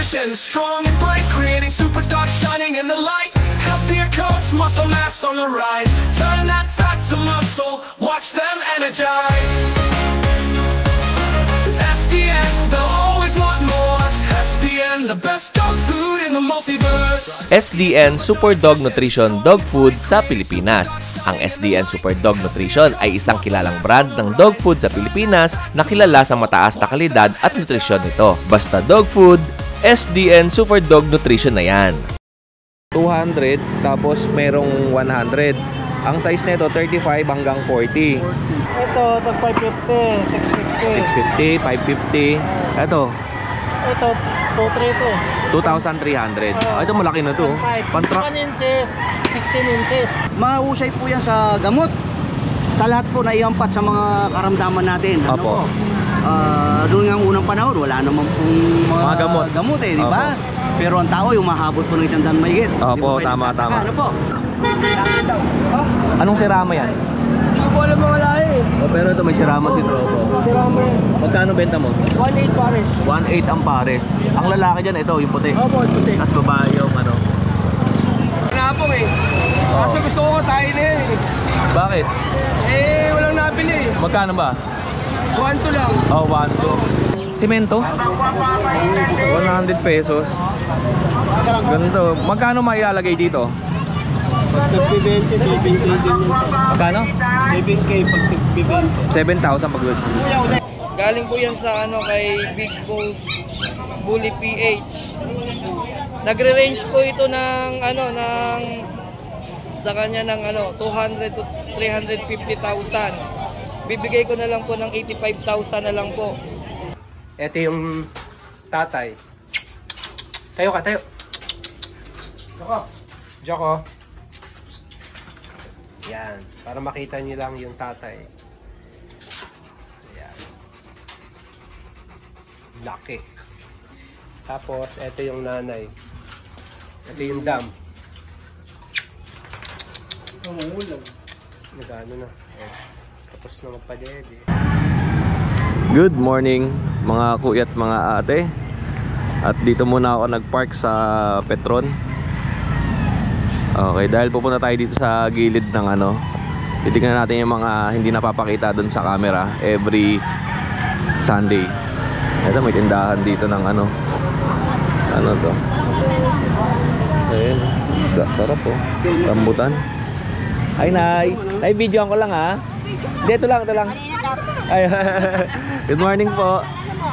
nutrition, strong and bright, creating super dogs shining in the light. Healthier coats, muscle mass on the rise. Turn that fat to muscle, watch them energize. With SDN, they'll always want more. SDN, the best dog food in the multiverse. SDN Super Dog Nutrition Dog Food sa Pilipinas. Ang SDN Super Dog Nutrition ay isang kilalang brand ng dog food sa Pilipinas na kilala sa mataas na kalidad at nutrisyon nito. Basta dog food, SDN Super Dog Nutrition na yan. 200, tapos merong 100. Ang size nito 35 hanggang 40. Ito, tag 550, 650. 650, 550. Ito, 2.3 to. 2,300. Ito malaki na to. Pantrak. 1 inches, 16 inches. Mahusay po yan sa gamot. Sa lahat po naiampat sa mga karamdaman natin. Apo. Doon nga unang panahon, wala naman pong mga gamot eh, di ba? Pero ang tao yung mahabot po ng 100 mahigit. Opo, tama. Ano po? Anong sirama yan? Hindi ko po alam mga lahi eh. Oh, pero ito may sirama si Tropo. Sirama yan. Magkano benta mo? 1.8 pares. 1.8 ang pares. Ang lalaki dyan, ito, yung puti. Opo, puti. Tapos babae yung ano. Napong eh. Kaso gusto ko tayo na yan eh. Bakit? Eh, walang nabili eh. Magkano ba? 1.2 lang. Oh, 1.2. Simento? 100 pesos. Ganito. Magkano mailalagay dito? Pag 20, 7K din yun. Magkano? 7K pag 7,000 pag Galing po yan sa ano kay Big Boss Bully PH. Nagre-range po ito ng ano ng sa kanya ng ano 200 to 350,000. Bibigay ko na lang po ng 85,000 na lang po. Ito yung tatay. Tayo ka, tayo. Joko. Joko. Yan. Para makita nyo lang yung tatay. Yan. Laki. Tapos, ito yung nanay. Ito yung dam. Nagano na. Tapos na magpadede. Good morning mga kuya at mga ate. At dito muna ako nagpark sa Petron. Okay, dahil pupunta tayo dito sa gilid ng ano. Titignan natin yung mga hindi napapakita doon sa camera every Sunday. Ito may tindahan dito ng ano. Ano to? Ayun. Sarap oh. Rambutan. Ay nay. Ay videoan ko lang ha. Dito lang, ito lang. Ay, good morning po.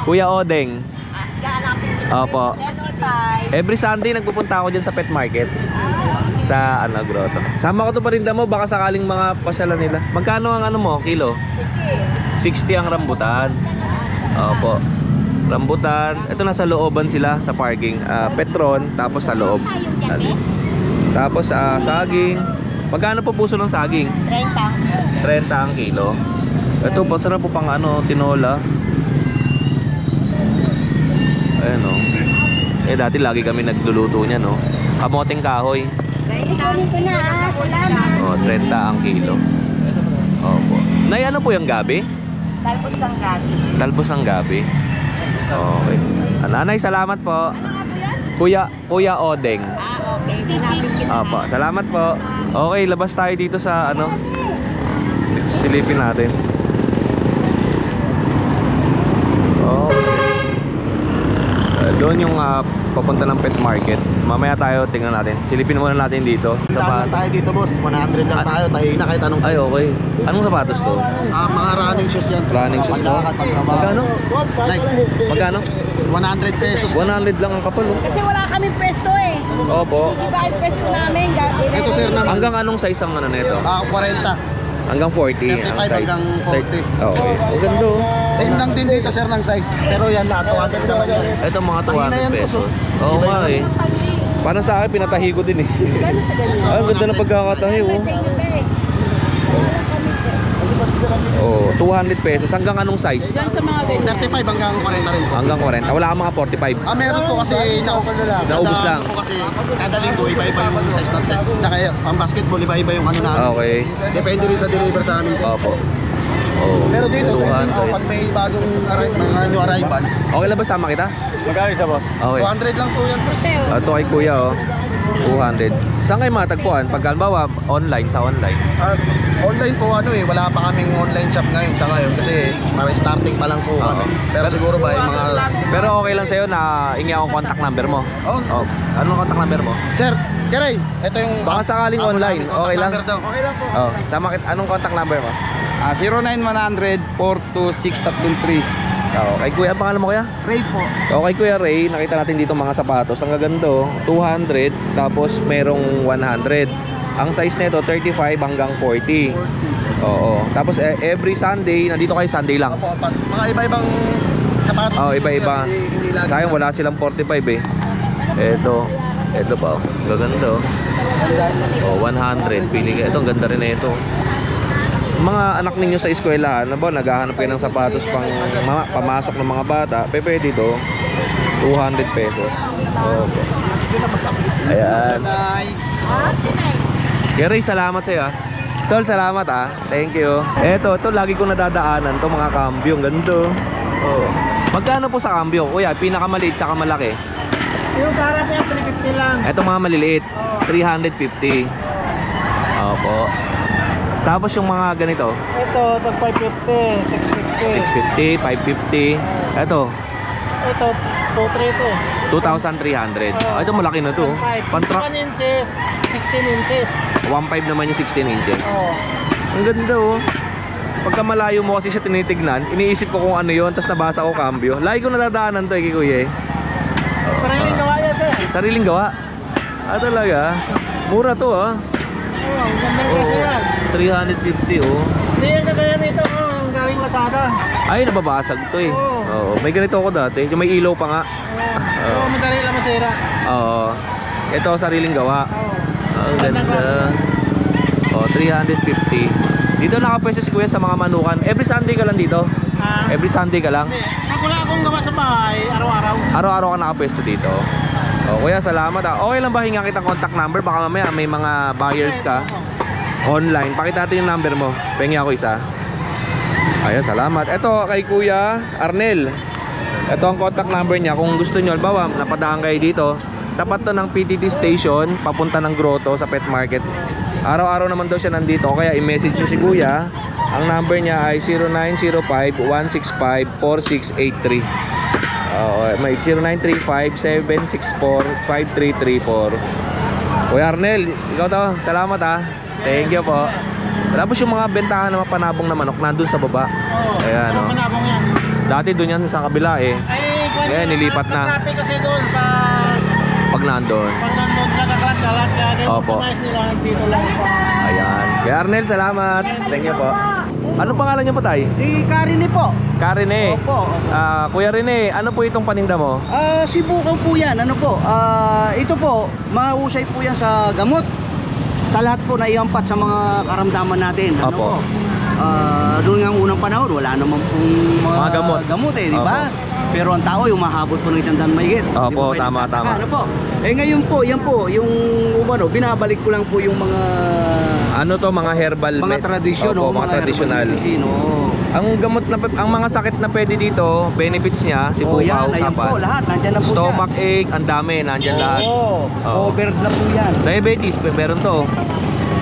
Kuya Odeng. Opo. Every Sunday nagpupunta ako dyan sa pet market. Sa ano, grotto. Sama ko to parinda mo, baka sakaling mga pasyalan nila. Magkano ang ano mo, kilo? 60 ang rambutan. Opo. Rambutan. Ito nasa looban sila sa parking. Petron, tapos sa loob. Tapos saging. Magkano po puso ng saging? 30. 30 ang kilo. Ito, pasarap po pang ano, tinola. Ayan o. Eh dati lagi kami nagluluto niya no. Kamoting kahoy. 30 ang kilo. Opo. Nay, ano po yung gabi? Talbos ng gabi. Talbos ng gabi. Okay. Nanay, salamat po. Kuya Odeng. Okay. Tinapin kita. Opo, salamat po. Okay, labas tayo dito sa ano. Silipin natin. Oh. Doon yung papunta ng pet market. Mamaya tayo tingnan natin. Silipin muna natin dito. Sapatos tayo dito boss, 100 lang tayo. Tayo na kahit anong size. Ay, okay. Anong sapatos to? Mga running shoes yan. Running shoes to? Magkano? Like, Magkano? 100 pesos. 100 lang ang kapal oh. Kasi wala kaming pwesto eh. Opo. Iba ang pwesto namin. Ito sir na Hanggang anong size ang ano nito? 40. Hanggang 40 ang 35 size. hanggang 40. Okay. Ang ganda oh. Same lang din dito sir ng size. Pero yan lahat 200 naman yan. Ito mga Mahina yan, 200 pesos. boss, Oo nga eh. Parang sa akin pinatahi ko din eh. Ay, ang ganda ng pagkakatahi oh. Oh, 200 pesos. Hanggang anong size? 35 hanggang 40 rin po. Hanggang 40. Wala kang mga 45. Meron po kasi Naubos lang. po kasi kada linggo iba-iba yung size ng tent. Saka ang basketball iba-iba yung ano namin. Okay. Depende rin sa deliver sa amin. Opo. Oh, Pero dito, 200. pag may bagong mga new arrival, Okay lang ba sama kita? Magkano isa, boss? Okay. 200 lang po yan. Ito kay kuya oh. 200. Saan kayo matagpuan? Pag halimbawa, online, sa online. Online po wala pa kaming online shop ngayon sa ngayon kasi para starting pa lang po kami. Pero siguro ba yung mga... Pero okay lang sa'yo na hingi akong contact number mo? Oh. Anong contact number mo? Sir, Keray, ito yung... Baka sakaling online, okay lang? Okay lang po. Oh, anong contact number mo? 09100-426-333. Kay kuya, ang pangalan mo kuya? Ray po. Kay Kuya Ray, nakita natin dito mga sapatos. Ang gaganda, 200, tapos merong 100. Ang size nito 35 hanggang 40. Oo. Tapos every Sunday, nandito kayo Sunday lang. Opo, mga iba-ibang sapatos. Iba-iba. Hindi lagi. Sayang wala silang 45 eh. Ito pa. Gaganda. 100. Pili ka. Ito, ang ganda rin na ito. Mga anak ninyo sa eskwelahan, naghahanap kayo ng sapatos pamasok ng mga bata, pwede ito 200 pesos. Okay. Ayan. Gary, salamat sa'yo ah. Tol, salamat ah. Thank you. Ito lagi ko nadadaanan to mga kambyo. Ang ganda. Oh. Magkano po sa kambyo? Kuya, pinakamaliit tsaka malaki. Yung sa harap yan, 350 lang. Ito mga maliliit, 350. Opo. Tapos yung mga ganito? Ito, tag 550, 650. 650, 550. Ito? Ito, 2,300. Ito malaki na to. 1 inches, 16 inches. 1.5 naman yung 16 inches. Oo. Ang ganda oh. Pagka malayo mo kasi siya tinitignan, iniisip ko kung ano yun, tapos nabasa ko cambio. Lagi ko nadadaanan to kuya eh. Sariling gawa yan, sir. Sariling gawa? Talaga? Mura to ah. Oo, ang ganda kasi yan. 350 oh. Hindi yan kagaya nito, ang galing Lazada. Ay, nababasag to eh. Oo. May ganito ako dati, yung may ilaw pa nga. Oo, madali lang masira. Oo. Ito sariling gawa. Oo. Ang ganda. 350. Dito nakapwesto si kuya sa mga manukan. Every Sunday ka lang dito? Every Sunday ka lang? Hindi. Pag wala akong gawa sa bahay, araw-araw. Araw-araw ka nakapwesto dito? Kuya, salamat ah. Okay lang ba hinga kitang contact number? Baka mamaya may mga buyers ka online. Pakita natin yung number mo. Pengi ako isa. Ayan, salamat. Ito kay Kuya Arnel. Ito ang contact number niya. Kung gusto nyo, albawa, napadaan kayo dito. Tapat to ng PTT station, papunta ng Grotto sa pet market. Araw-araw naman daw siya nandito. Kaya i-message nyo si Kuya. Ang number niya ay 0905-165-4683. May 0935-764-5334. Kuya Arnel, ikaw to. Salamat ah. Thank you po. Tapos yung mga bentahan na panabong na manok nandun sa baba. Ayan o. Panabong yan. Dati dun yan sa kabila eh. Ngayon nilipat na. Traffic kasi doon Pag nandun. Pag nandun sila kakalat-kalat. Kaya Opo. nila dito lang sa... Ayan. Kuya Arnel, salamat. Thank you po. Anong pangalan niyo po tay? Karine po. Karine. Opo. Kuya Rene, ano po itong paninda mo? Sibukaw po yan. Ito po, mahusay po yan sa gamot. Sa lahat po na iampat sa mga karamdaman natin. Opo. Doon nga unang panahon, wala naman pong mga gamot eh, di ba? Pero ang tao, yung mahabot po ng 100 mahigit. Opo, tama. Ano po? Ngayon po, yan po, yung binabalik ko lang po yung mga... Ano to, mga herbal? Mga tradisyon, Opo, mga traditional. Ang gamot na, ang mga sakit na pwede dito, benefits niya, sibukaw, ayan po, lahat, nandyan na po stomach ache, ang dami, nandyan lahat. Covered na po yan. Diabetes, meron to.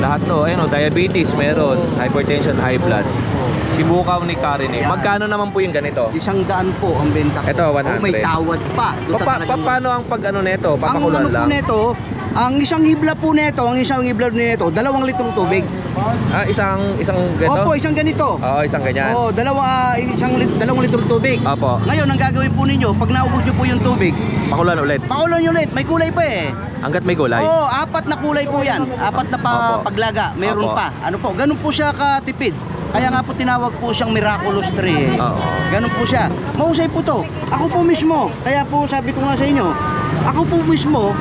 Lahat to, ayun diabetes meron, hypertension, high blood. Sibukaw ni Karine. Magkano naman po yung ganito? 100 po ang benta ko. Ito, 100. May tawad pa. Paano ang pag ano neto? Papakulan lang? Ang ano po neto, ang isang hibla po neto, 2 litrong tubig. Isang ganito? Opo, isang ganito. Oo, isang ganyan. Oo, 2 litrong tubig. Opo. Ngayon, ang gagawin po ninyo, pag naubos nyo po yung tubig, pakulan ulit. pakulan nyo ulit. May kulay pa eh. Hanggat may gulay? Oo, 4 na kulay po yan. 4 na paglaga. Meron Opo. pa. Ano po, ganun po siya katipid. Kaya nga po tinawag po siyang miraculous tree eh. Oo. Ganun po siya. Mahusay po to. Ako po mismo. Kaya po sabi ko nga sa inyo, ako po mismo,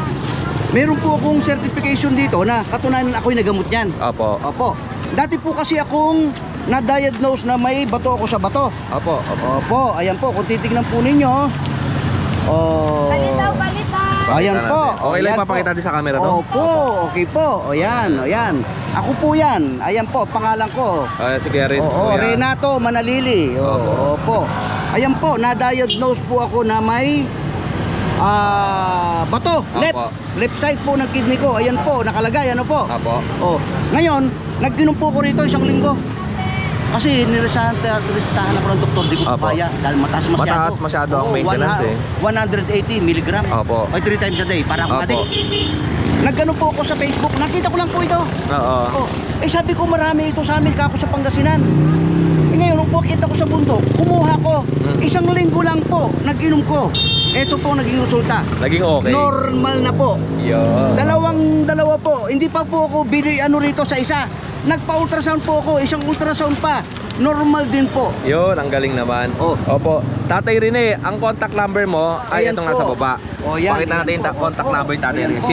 meron po akong certification dito na katunayan ako'y nagamot niyan. Opo. Opo. Dati po kasi akong na-diagnose na may bato ako sa bato. Opo. Opo, ayan po. Kung titignan po ninyo, Balitaw. ayan po. Okay lang Ayan papakita po. din sa camera to? Opo, okay po. O yan. Ako po yan. Ayan po, pangalan ko. Sige, Rin. Oo, Renato Manalili. Opo. Opo. Ayan po, na-diagnose po ako na may bato, left side po ng kidney ko. Ayan po, nakalagay, ano po. Apo. Oh, ngayon, nag-inom po ko rito isang linggo. Kasi niresahan ako ng doktor, di ko Apo. kaya dahil mataas masyado. Mataas masyado ang maintenance, 180 milligram. Apo. O 3 times a day, para akong Apo. adik. Nagganon po ako sa Facebook, nakita ko lang po ito. Oo. Oh, sabi ko marami ito sa amin kako sa Pangasinan. Ngayon, nung kita ko sa bundok, kumuha ko. Isang linggo lang po, nag-inom ko. Ito po naging resulta. Naging okay. Normal na po. Yun. Dalawa po. Hindi pa po ako bili rito sa isa. Nagpa-ultrasound po ako, isang ultrasound pa. Normal din po. Yun, ang galing naman. Oh. Opo. Tatay Rene, ang contact number mo ay Ayan itong po. nasa baba. Oh, yan. Pakita natin yung contact number ni Tatay Rene. Opo.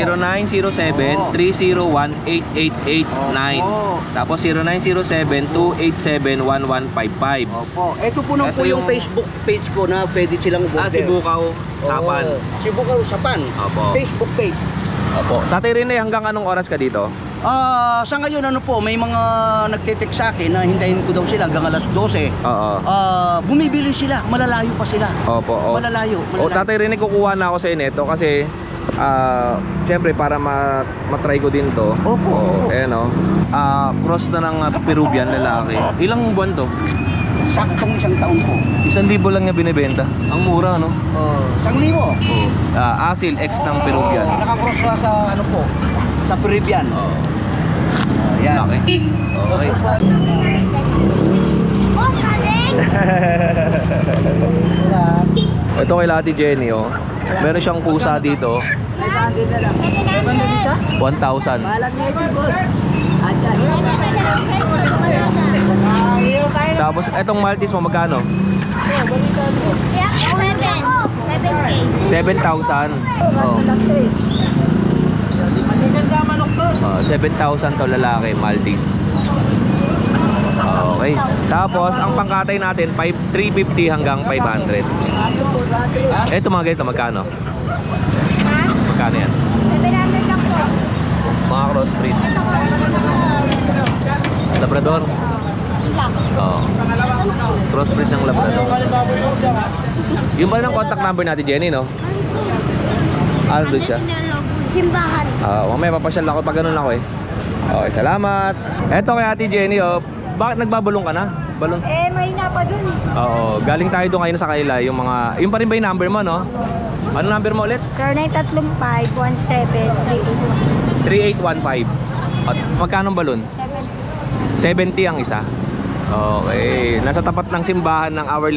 0907-301-8889. Opo. Tapos 0907-287-1155. Opo. Ito po nang Ito po yung yung Facebook page ko na pwede silang umorder. Sibukaw Sapan. Oh, Sibukaw Sapan. Opo. Facebook page. Opo. Tatay Rene, hanggang anong oras ka dito? Sa ngayon ano po, may mga nagte-text sa akin na hintayin ko daw sila hanggang alas 12. Oo. Bumibili sila, malalayo pa sila. Opo. Malalayo. O, Tatay Rene, kukuha na ako sa inyo kasi siyempre para matry ko din to. Opo. Ayan o. Cross na ng Peruvian lalaki. Ilang buwan to? Saktong isang taon po. 1,000 lang niya binibenta. Ang mura, no? 1,000. Asil X ng Peruvian. Nakakross ka sa ano po, sa Peruvian. Yan. Laki. Okay. Ito kay Ate Jenny, oh. Meron siyang pusa dito. 1,000. Tapos etong Maltese mo magkano? 7,000. Oh. 7,000 to lalaki, Maltese. Okay. Tapos ang pangkatay natin 350 hanggang 500. Eto mga ganito magkano? Magkano yan? 700 lang po. Mga crossbreed. Labrador. Oo. Crossbreed ng Labrador. Yung pala ng contact number natin, Jenny, no? Ano doon siya? Simbahan. Mamaya papasyal ako pag ganun ako eh. Okay, salamat. Eto kay Ate Jenny, oh. Bakit nagbabulong ka na? Balon? May na pa dun eh. Oo, galing tayo doon ngayon sa kanila. Yung mga, yung pa rin ba yung number mo, no? Ano number mo ulit? 0935-1738. 3815. At magkano balon? 70 ang isa. Okay. Nasa tapat ng simbahan ng Our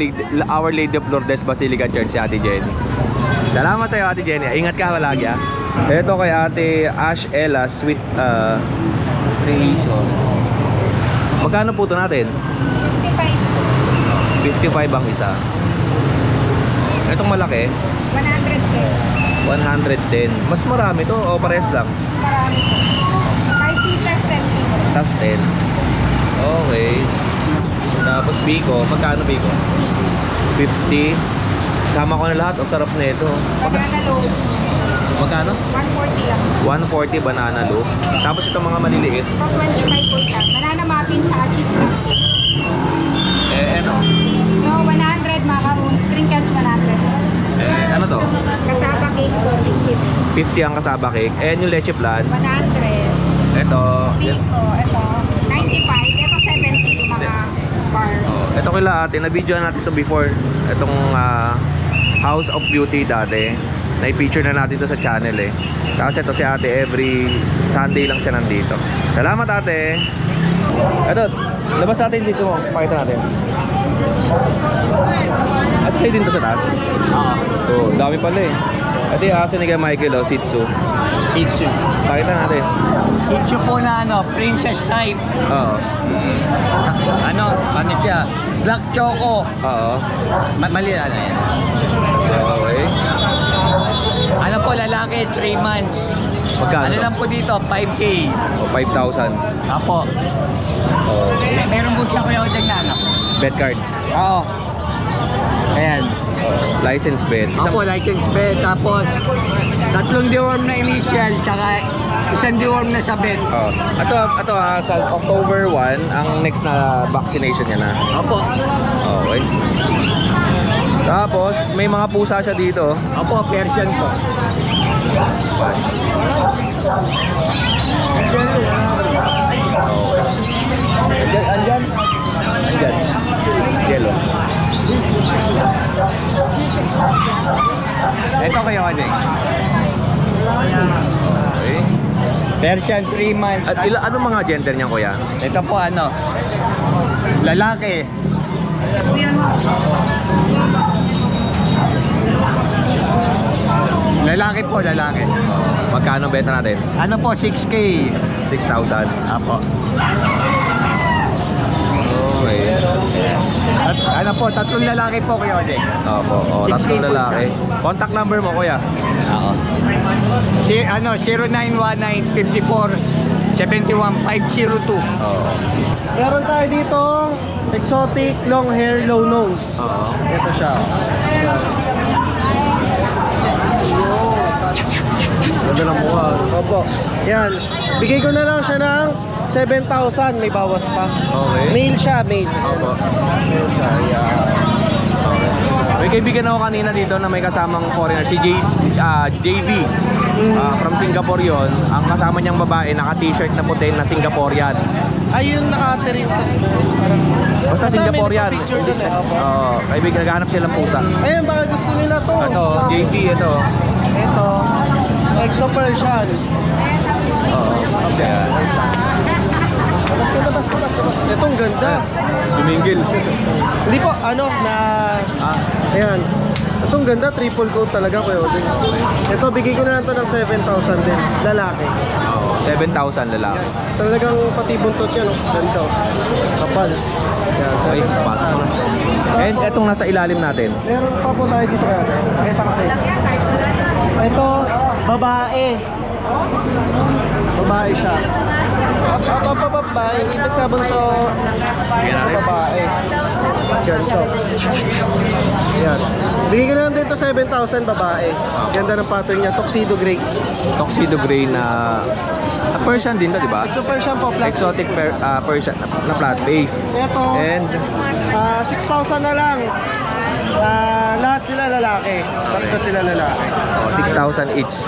Lady of Lourdes Basilica Church si Ate Jenny. Salamat sa iyo, Ate Jenny. Ingat ka palagi, ha. Ito kay Ate Ash Ella Sweet Creation. Magkano po ito natin? 55 ang isa. Itong malaki? 110. Mas marami to o pares lang? Marami. 5 pieces, 10. Tas 10. Okay. Tapos biko, magkano biko? 50. Sama ko na lahat, ang sarap na ito. Banana loaf. Magkano? 140 lang. 140 banana loaf. Tapos itong mga maliliit. Ito 25 po lang. Banana muffin sa cheese cake. Ano? No, 100 macaroons. Crinkles 100. Ano to? Kasaba cake po. 50 ang kasaba cake. Yung leche flan. 100. Ito. Biko. Ito. 95. Ito 70 yung mga bar. Ito kila ate, na-videoan natin ito before. Itong House of Beauty dati. Na-feature na natin ito sa channel eh. Tapos ito si ate, every Sunday lang siya nandito. Salamat ate. Ito, labas natin yung sitso mo. Pakita natin. Ito sa'yo din to sa taas? Oo. Dami pala eh. Ito yung aso ni kay Michael, oh, Shih Tzu. Shih Tzu. Pakita natin. Shih Tzu po na princess type. Oo. Ano siya? Black choco. Oo. Mali yan. Okay. Ano po, lalaki, 3 months. Magkano? Ano lang po dito, 5K. O, 5,000. Apo. Oo. Meron po siya kuya dyan na anak. Bet card. Oo. Ayan. License bet. Ako, license bet. Tapos, 3 deworm na initial, tsaka 1 deworm na sa bet. Oh. Ito sa October 1 ang next na vaccination niya na. Opo. Okay. Tapos, may mga pusa siya dito. Opo, Persian po. Andyan. Yellow. Ito kayo, Adeng. Okay. Persian 3 months. At ano mga gender niyan, kuya? Ito po ano, lalaki. Lalaki po, lalaki. Magkano benta natin? Ano po, 6K. 6,000. Apo. Okay. At ano po, 3 lalaki po kayo, Adeng. Opo, oh, 6K tatlong po lalaki. Contact number mo, kuya? Oo. Ano, 0919-54-71-502. Oo. Meron tayo dito exotic long hair low nose. Oo. Ito siya. Ganda ng mukha. Opo. Yan. Bigay ko na lang siya ng 7,000. May bawas pa. Okay. Male siya, male. Opo. Male siya. Yan. May kaibigan ako kanina dito na may kasamang foreigner, si JV. From Singapore yon. Ang kasama niyang babae, naka-t-shirt na puti na Singaporean. Ayun, naka-terintas mo. Basta Singaporean. Picture dun eh. Opo. Oo, kaibigan, naghahanap silang pusa. Ayun, baka gusto nila to. Ito, JV, ito. Ito. Exo Persian. Oo. Ayan. Labas ka, labas. Itong ganda. Dumingil. Hindi po, ano, na... Ayan. Itong ganda, triple coat talaga, Kuya Oding. Ito, bigay ko na lang ito ng 7,000 din. Lalaki. 7,000 lalaki. Talagang pati buntot yan, oh. Ganito. Kapal. Yan, Okay, pasok na. And etong nasa ilalim natin. Meron pa po tayo dito kaya. Pakita ko sa'yo. Ito, babae. Babae siya. Babae. Ibig ka bunso. Ito, babae. Ganito. Yan. Bigyan ko na lang dito 7,000 babae. Ganda ng pattern niya. Tuxedo gray. Tuxedo gray na Persian din to, di ba? Exo Persian po. Flat. Exotic Persian na flat base. Ito. And 6,000 na lang. Lahat sila lalaki. Tatlo sila lalaki. 6,000 each.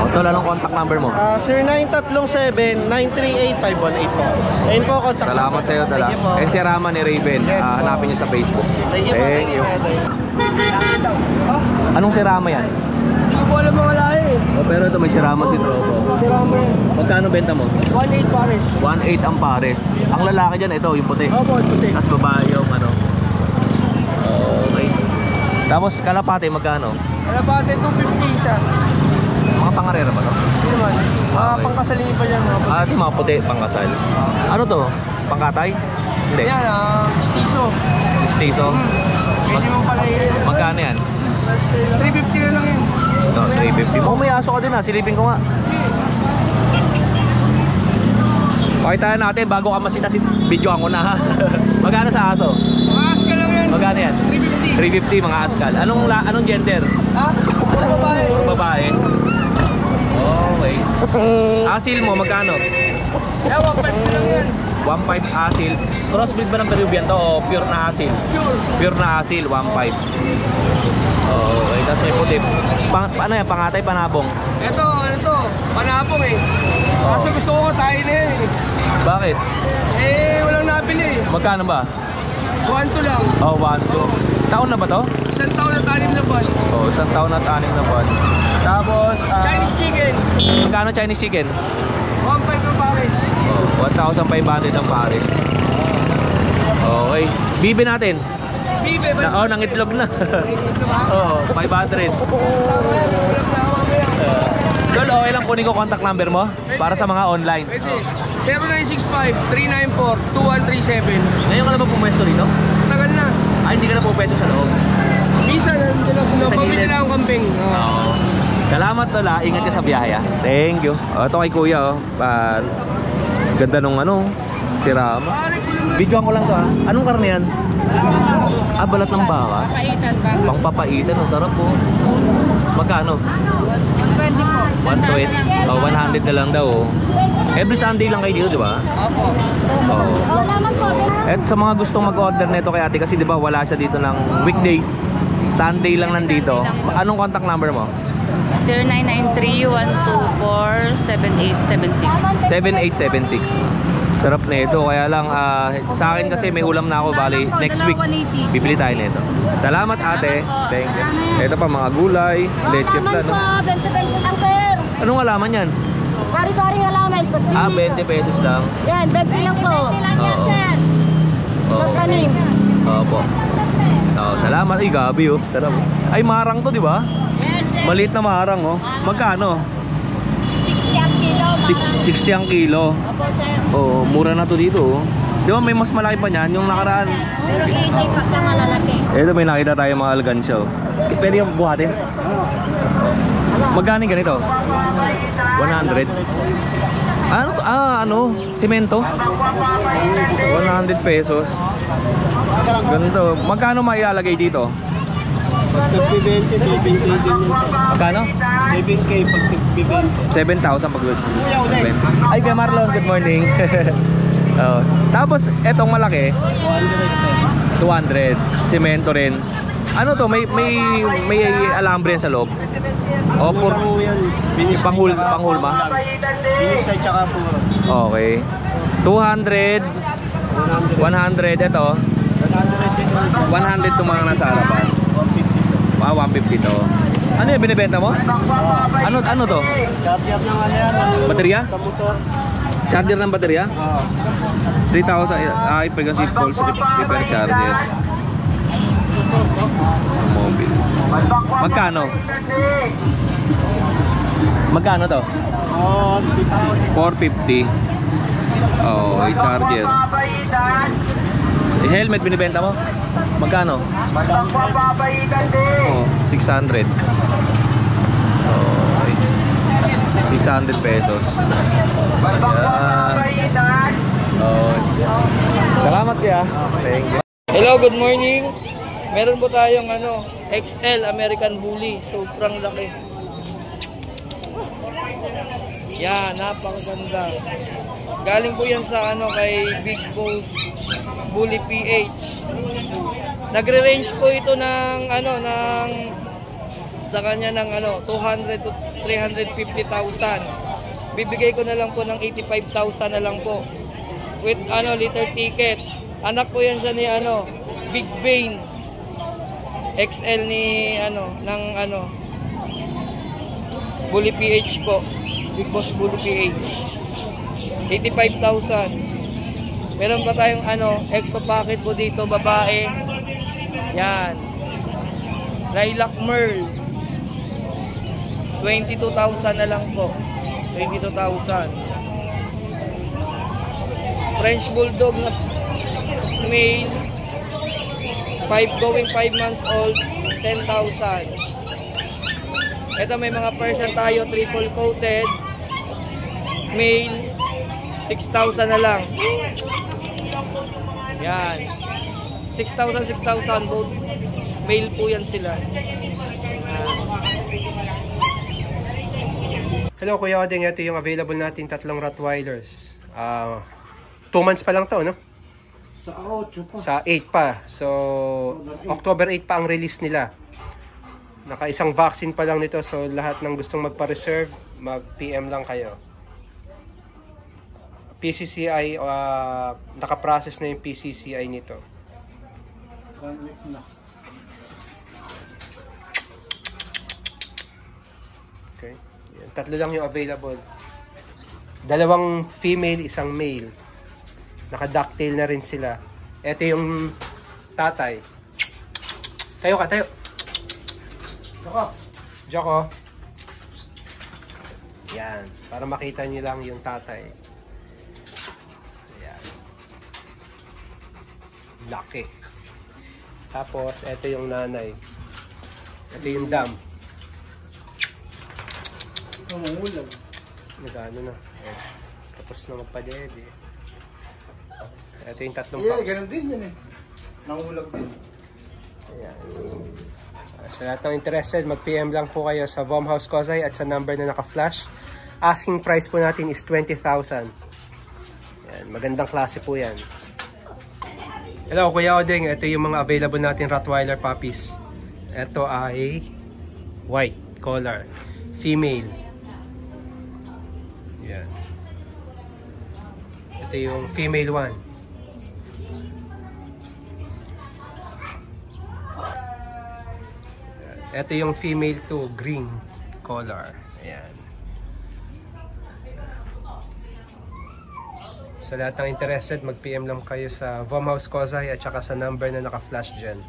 Ito lang ang contact number mo. Sir 9337-938-518 po. Ayun po, contact Salamat sa iyo, Tala. Thank you po. And si Rama ni Raven, Yes, po. hanapin niyo sa Facebook. Thank you po. Thank you. Anong si Rama yan? Hindi ko po alam mga lahi eh. Oh, pero ito may si Rama si Tropo. Magkano benta mo? 1.8 pares. 1.8 ang pares. Ang lalaki dyan, ito, yung puti. Opo, puti. Tapos babae yung ano. Okay. Tapos kalapate, magkano? Ano ba ito? 250 siya. Mga pangarera ba to? Hindi naman. Okay. Pangkasalin pa yan. Ito mga puti, pangkasal. Ano to? Pangkatay? Hindi. Yan, stiso. Stiso? Pwede mo pala yun. Magkano yan? 350 na lang yun. Ito, 350. Oh, may aso ka din ha. Silipin ko nga. Pakita natin bago ka masinasin. Videoan ko na ha. Magkano sa aso? Mga askal lang yan. Magkano yan? 350. 350 mga askal. Anong gender? Ha? Ano babae? Babae. Okay. Asil mo, magkano? Yan, 1.5 na lang yan. 1.5 asil. Crossbreed ba ng Peruvian to o pure na asil? Pure. Pure na asil, 1.5. Okay, tapos may puti. Ano yan, pangatay, panabong? Ito, ano to? Panapong eh. Kaso gusto ko tayo na yan eh. Bakit? Eh, walang nabili eh. Magkano ba? 1-2 lang. Oh, 1, 2. Taon na ba to? Isang taon at 6 na buwan. Oh, isang taon at 6 na buwan. Tapos, Chinese chicken. magkano Chinese chicken? 1.5 na pares. Oh, 1,500 ang pares. Okay. Bibe natin. Bibe ba? Oh, nangitlog na. Ito ba? Oh, 500. Lol, okay lang kunin ko contact number mo para sa mga online. Pwede. 0965-394-2137. Ngayon ka na ba pumwesto rito? Tagal na. Ay, hindi ka na pumwesto sa loob. Minsan, nandun lang sila. Sa Pabili gilid. lang ang kambing. Oo. Salamat Lola, ingat ka sa biyahe ah. Thank you. Oh, ito kay Kuya oh. Ganda nung ano, si Rama. Pare ko lang. Videoan ko lang to ah. Anong karne yan? Ah, balat ng baka. Paitan ba? Pangpapaitan, ang sarap po. Magkano? 120 po. 120. Oh, 100 na lang daw oh. Every Sunday lang kayo dito, di ba? Opo. Oo. At sa mga gustong mag-order nito kay ate kasi di ba wala siya dito ng weekdays. Sunday lang nandito. Anong contact number mo? 0993-124-7876. 7876. Sarap na ito. Kaya lang sa akin kasi may ulam na ako. Bali, next week bibili tayo nito. Salamat ate. Thank you. Ito pa mga gulay. Leche plan. No? 20 lang, sir. Anong alaman yan? Sari-sari alaman. 20 pesos lang. Yan, 20 lang po. Oo. Sa kanin. Opo. Oh, salamat. Ay, gabi oh. Sarap. Ay, marang to, di ba? Maliit na marang oh. Magkano? 60 ang kilo. 60 ang kilo. Opo, sir. Oo, mura na to dito oh. Di ba may mas malaki pa niyan yung nakaraan? Pero 80 pag na malalaki. Ito may nakita tayo mga algansya oh. Pwede yung buhatin? Magkano ganito? 100. Ano to? Ano? Semento? 100 pesos. Ganito. Magkano mailalagay dito? Pag 20, 7K din yun. Magkano? 7K pag 7,000 pag Ay, kay Marlon, good morning. Oh. Tapos, etong malaki 200. Semento rin. Ano to? May alambre sa loob? O, panghulma? Binis ay tsaka puro. Okay. 200. 100. Ito. 100 itong mga nasa harapan. 150 to. Ano yung binibenta mo? Ano to? Charger ng ano yan? Baterya? Sa motor. Charger ng baterya? Oo. 3,000. Ay, Pegasus Pulse repair charger. Mobile. Magkano? Magkano to? 450. Oh, ay charger. Helmet binibenta mo? Magkano? Oh, 600. Oh, 600 pesos. Yan. Oh. Salamat ya. Thank you. Hello, good morning. Meron po tayong XL American Bully. Sobrang laki. Yan, napakaganda. Galing po yan sa kay Big Boss Bully PH. Nagre-range po ito ng sa kanya ng 200 to 350,000. Bibigay ko na lang po ng 85,000 na lang po. With liter ticket. Anak po yan siya ni Big Bane. XL ni ng Bully PH po. Big Boss Bully PH. 85,000. Meron pa tayong extra packet po dito, babae. Yan. Lilac Merl. 22,000 na lang po. 22,000. French Bulldog na male. 5 months old. 10,000. Ito may mga Persian tayo, triple coated. Male. 6,000 na lang. Yan. 6,000 both. Male po yan sila. Hello Kuya Odeng, ito yung available natin tatlong Rottweilers. 2 months pa lang to, no? Sa 8 pa. Sa 8 pa. So, October 8 pa ang release nila. Naka-isang vaccine pa lang nito. So, lahat ng gustong magpa-reserve, mag-PM lang kayo. PCCI, naka-process na yung PCCI nito. 1 week na. Okay. Yan. Tatlo lang yung available. 2 female, 1 male. Naka-ducktail na rin sila. Ito yung tatay. Tayo ka, tayo. Joko. Yan. Para makita nyo lang yung tatay. Yan. Laki. Tapos, ito yung nanay. Ito yung dam. Nagano na. Tapos na magpadede. Ito yung 3 pups. Ganun din yun eh. Nangulag din. Ayan. Sa lahat ng interested, mag-PM lang po kayo sa Vom House Kozay at sa number na naka-flash. Asking price po natin is 20,000. Yan, magandang klase po yan. Hello, Kuya Odeng. Ito yung mga available natin Rottweiler puppies. Ito ay white collar, female. Yan. Ito yung female one. Ito yung female 2, green collar. Ayan. Sa lahat ng interested, mag-PM lang kayo sa Vomhouse Kozay at saka sa number na naka-flash dyan.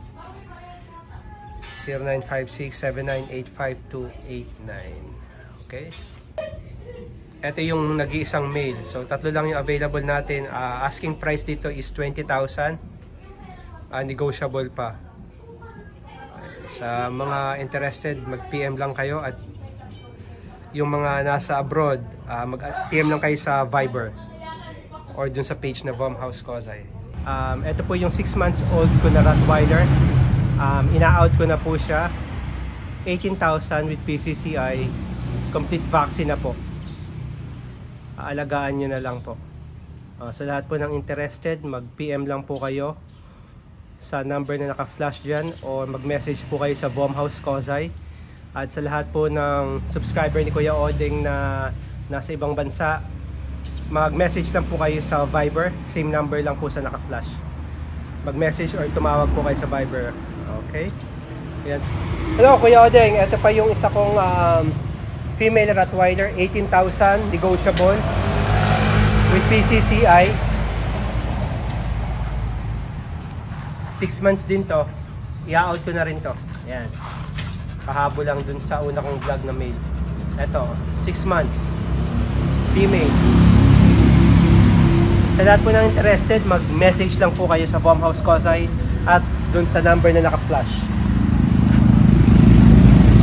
0956-7985-289. Okay? Ito yung nag-iisang male. So, tatlo lang yung available natin. Asking price dito is 20,000. Negotiable pa. Sa mga interested, mag-PM lang kayo. At yung mga nasa abroad, mag-PM lang kayo sa Viber or dun sa page na Vomhouse Kozay. Ito po yung 6 months old ko na Rottweiler. Ina-out ko na po siya. 18,000 with PCCI. Complete vaccine na po. Aalagaan nyo na lang po. Sa lahat po ng interested, mag-PM lang po kayo sa number na naka-flash dyan o mag-message po kayo sa Vomhouse Kozay. At sa lahat po ng subscriber ni Kuya Odeng na nasa ibang bansa, mag-message lang po kayo sa Viber. Same number lang po sa naka-flash. Mag-message or tumawag po kayo sa Viber. Okay? Yan. Hello, Kuya Odeng. Ito pa yung isa kong female Rottweiler. 18,000. Negotiable. With PCCI. 6 months din to. I-out ko na rin to. Yan. Kahabo lang dun sa una kong vlog na male. Ito, 6 months. Female. Sa lahat po ng interested, mag-message lang po kayo sa Vomhouse Kozay at dun sa number na naka-flash.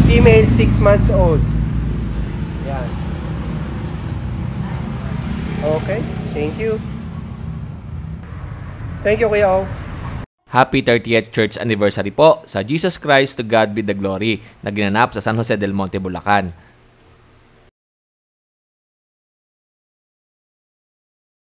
Female, 6 months old. Yan. Okay. Thank you. Thank you, Kuya O. Happy 30th Church Anniversary po sa Jesus Christ to God be the Glory na ginanap sa San Jose del Monte, Bulacan.